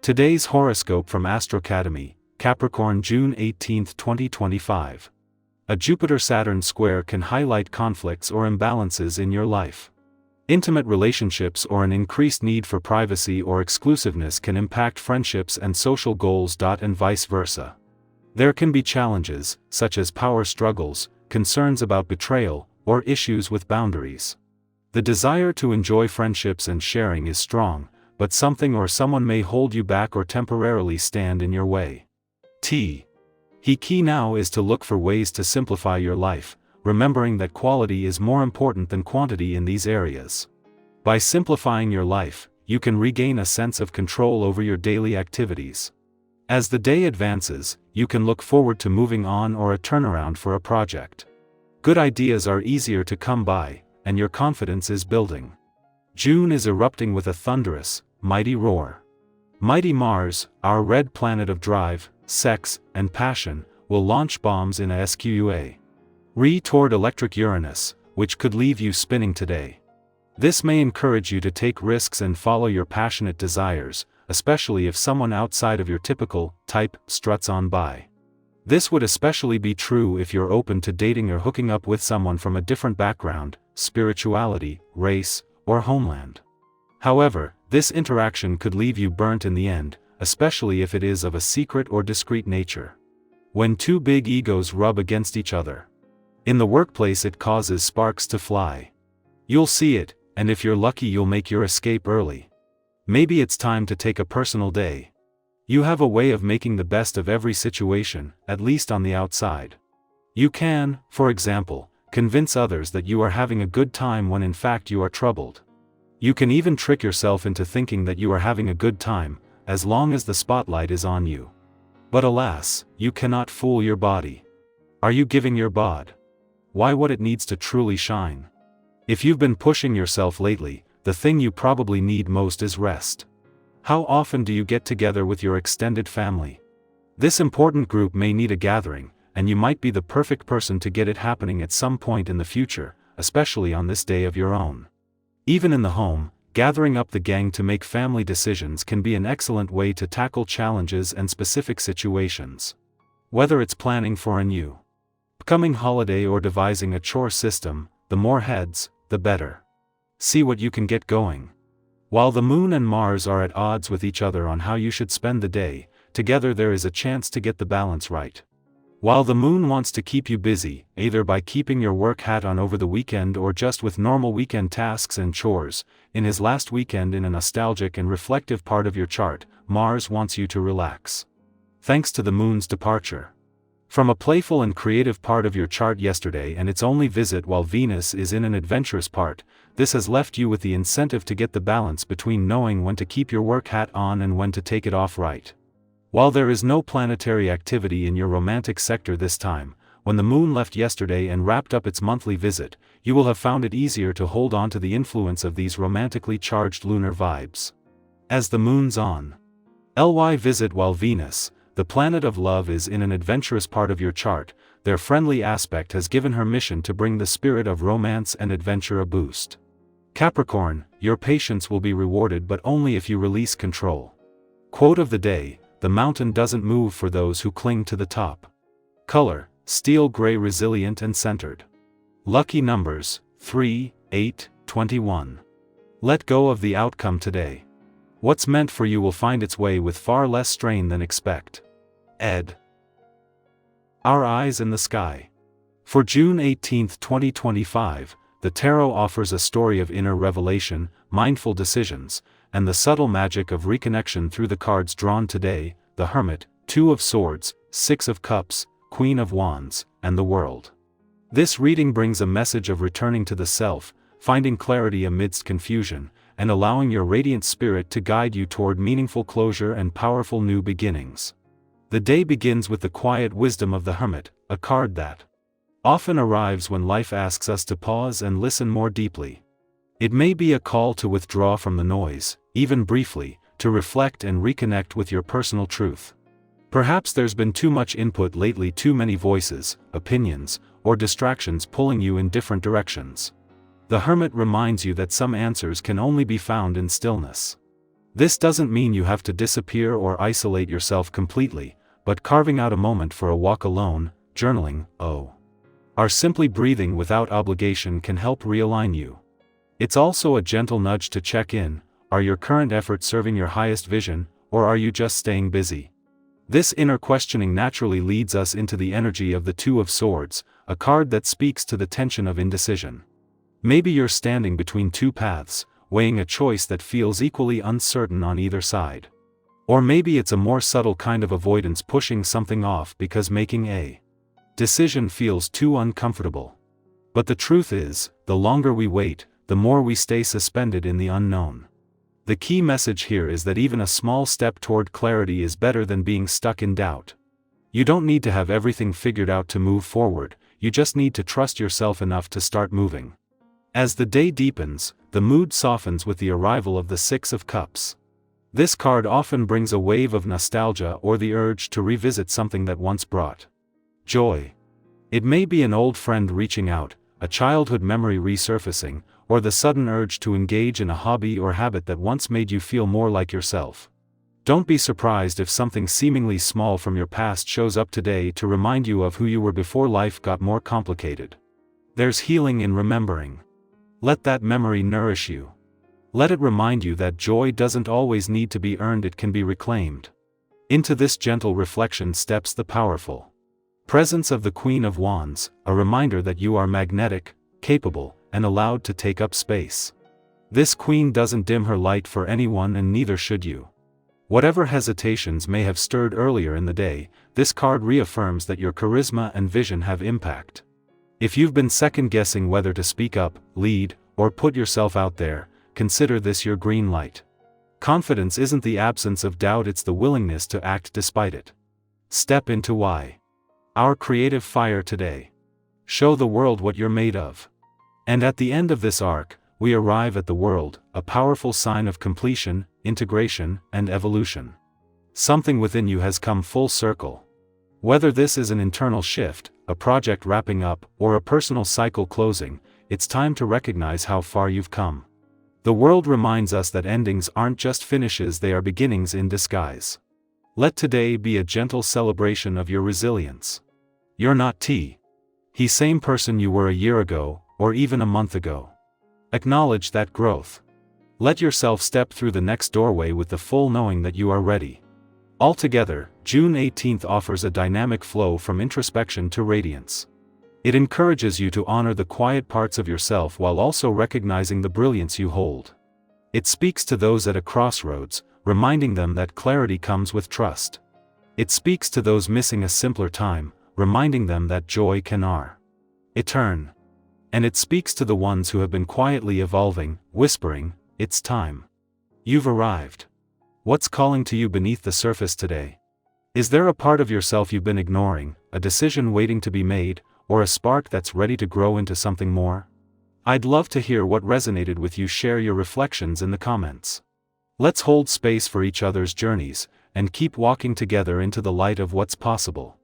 Today's horoscope from Academy, Capricorn, June 18, 2025. A Jupiter-Saturn square can highlight conflicts or imbalances in your life. Intimate relationships or an increased need for privacy or exclusiveness can impact friendships and social goals. And vice versa. There can be challenges, such as power struggles, concerns about betrayal, or issues with boundaries. The desire to enjoy friendships and sharing is strong, but something or someone may hold you back or temporarily stand in your way. Key now is to look for ways to simplify your life, remembering that quality is more important than quantity in these areas. By simplifying your life, you can regain a sense of control over your daily activities. As the day advances, you can look forward to moving on or a turnaround for a project. Good ideas are easier to come by, and your confidence is building. June is erupting with a thunderous, mighty roar. Mighty Mars, our red planet of drive, sex, and passion, will launch bombs in a toward electric Uranus, which could leave you spinning today. This may encourage you to take risks and follow your passionate desires, especially if someone outside of your typical type struts on by. This would especially be true if you're open to dating or hooking up with someone from a different background, spirituality, race, or homeland. However, this interaction could leave you burnt in the end, especially if it is of a secret or discreet nature. When two big egos rub against each other. In the workplace, it causes sparks to fly. You'll see it, and if you're lucky, you'll make your escape early. Maybe it's time to take a personal day. You have a way of making the best of every situation, at least on the outside. You can, for example, convince others that you are having a good time when in fact you are troubled. You can even trick yourself into thinking that you are having a good time, as long as the spotlight is on you. But alas, you cannot fool your body. Are you giving your bod? Why what it needs to truly shine? If you've been pushing yourself lately, the thing you probably need most is rest. How often do you get together with your extended family? This important group may need a gathering, and you might be the perfect person to get it happening at some point in the future, especially on this day of your own. Even in the home, gathering up the gang to make family decisions can be an excellent way to tackle challenges and specific situations. Whether it's planning for a new upcoming holiday or devising a chore system, the more heads, the better. See what you can get going. While the Moon and Mars are at odds with each other on how you should spend the day, together there is a chance to get the balance right. While the Moon wants to keep you busy, either by keeping your work hat on over the weekend or just with normal weekend tasks and chores, in his last weekend in a nostalgic and reflective part of your chart, Mars wants you to relax. Thanks to the Moon's departure from a playful and creative part of your chart yesterday and its only visit while Venus is in an adventurous part, this has left you with the incentive to get the balance between knowing when to keep your work hat on and when to take it off right. While there is no planetary activity in your romantic sector this time, when the Moon left yesterday and wrapped up its monthly visit, you will have found it easier to hold on to the influence of these romantically charged lunar vibes. As the Moon's on visit while Venus, the planet of love, is in an adventurous part of your chart, their friendly aspect has given her mission to bring the spirit of romance and adventure a boost. Capricorn, your patience will be rewarded, but only if you release control. Quote of the day: the mountain doesn't move for those who cling to the top. Color: steel gray, resilient and centered. Lucky numbers: 3, 8, 21. Let go of the outcome today. What's meant for you will find its way with far less strain than expect. Ed. Our eyes in the sky. For June 18, 2025, the Tarot offers a story of inner revelation, mindful decisions, and the subtle magic of reconnection through the cards drawn today: the Hermit, Two of Swords, Six of Cups, Queen of Wands, and the World. This reading brings a message of returning to the self, finding clarity amidst confusion, and allowing your radiant spirit to guide you toward meaningful closure and powerful new beginnings. The day begins with the quiet wisdom of the Hermit, a card that often arrives when life asks us to pause and listen more deeply. It may be a call to withdraw from the noise, even briefly, to reflect and reconnect with your personal truth. Perhaps there's been too much input lately, too many voices, opinions, or distractions pulling you in different directions. The Hermit reminds you that some answers can only be found in stillness. This doesn't mean you have to disappear or isolate yourself completely, but carving out a moment for a walk alone, journaling, or simply breathing without obligation can help realign you. It's also a gentle nudge to check in. Are your current efforts serving your highest vision, or are you just staying busy? This inner questioning naturally leads us into the energy of the Two of Swords, a card that speaks to the tension of indecision. Maybe you're standing between two paths, weighing a choice that feels equally uncertain on either side. Or maybe it's a more subtle kind of avoidance, pushing something off because making a decision feels too uncomfortable. But the truth is, the longer we wait, the more we stay suspended in the unknown. The key message here is that even a small step toward clarity is better than being stuck in doubt. You don't need to have everything figured out to move forward, you just need to trust yourself enough to start moving. As the day deepens, the mood softens with the arrival of the Six of Cups. This card often brings a wave of nostalgia or the urge to revisit something that once brought joy. It may be an old friend reaching out, a childhood memory resurfacing, or the sudden urge to engage in a hobby or habit that once made you feel more like yourself. Don't be surprised if something seemingly small from your past shows up today to remind you of who you were before life got more complicated. There's healing in remembering. Let that memory nourish you. Let it remind you that joy doesn't always need to be earned, it can be reclaimed. Into this gentle reflection steps the powerful presence of the Queen of Wands, a reminder that you are magnetic, capable, and allowed to take up space. This queen doesn't dim her light for anyone, and neither should you. Whatever hesitations may have stirred earlier in the day, this card reaffirms that your charisma and vision have impact. If you've been second-guessing whether to speak up, lead, or put yourself out there, consider this your green light. Confidence isn't the absence of doubt, it's the willingness to act despite it. Step into why. Our creative fire today. Show the world what you're made of. And at the end of this arc, we arrive at the world, a powerful sign of completion, integration, and evolution. Something within you has come full circle. Whether this is an internal shift, a project wrapping up, or a personal cycle closing, it's time to recognize how far you've come. The world reminds us that endings aren't just finishes, they are beginnings in disguise. Let today be a gentle celebration of your resilience. You're not the same person you were a year ago, or even a month ago. Acknowledge that growth. Let yourself step through the next doorway with the full knowing that you are ready. Altogether, June 18th offers a dynamic flow from introspection to radiance. It encourages you to honor the quiet parts of yourself while also recognizing the brilliance you hold. It speaks to those at a crossroads, reminding them that clarity comes with trust. It speaks to those missing a simpler time, reminding them that joy can return. And it speaks to the ones who have been quietly evolving, whispering, "It's time. You've arrived." What's calling to you beneath the surface today? Is there a part of yourself you've been ignoring, a decision waiting to be made, or a spark that's ready to grow into something more? I'd love to hear what resonated with you. Share your reflections in the comments. Let's hold space for each other's journeys, and keep walking together into the light of what's possible.